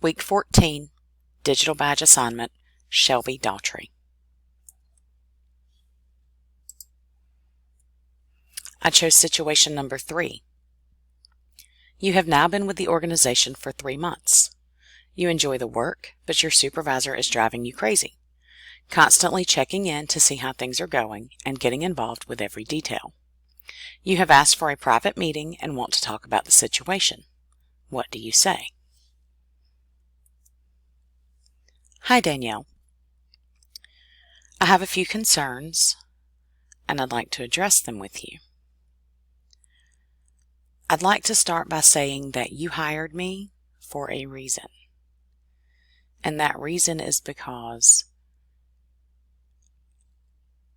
Week 14, Digital Badge Assignment, Shelby Daughtry. I chose situation number 3. You have now been with the organization for 3 months. You enjoy the work, but your supervisor is driving you crazy, constantly checking in to see how things are going and getting involved with every detail. You have asked for a private meeting and want to talk about the situation. What do you say? Hi, Danielle. I have a few concerns, and I'd like to address them with you. I'd like to start by saying that you hired me for a reason. And that reason is because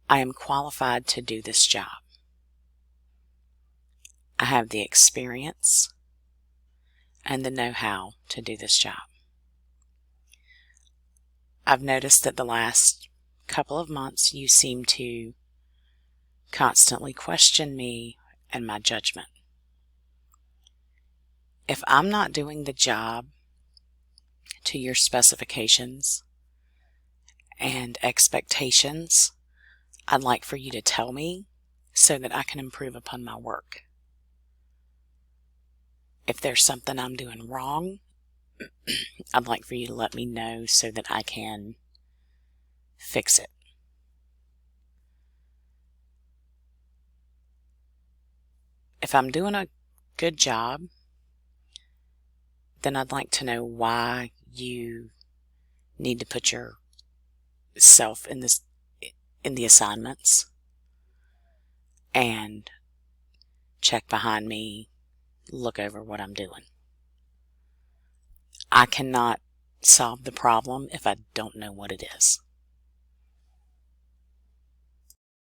I am qualified to do this job. I have the experience and the know-how to do this job. I've noticed that the last couple of months you seem to constantly question me and my judgment. If I'm not doing the job to your specifications and expectations, I'd like for you to tell me so that I can improve upon my work. If there's something I'm doing wrong, I'd like for you to let me know so that I can fix it. If I'm doing a good job, then I'd like to know why you need to put yourself in the assignments and check behind me, look over what I'm doing. I cannot solve the problem if I don't know what it is.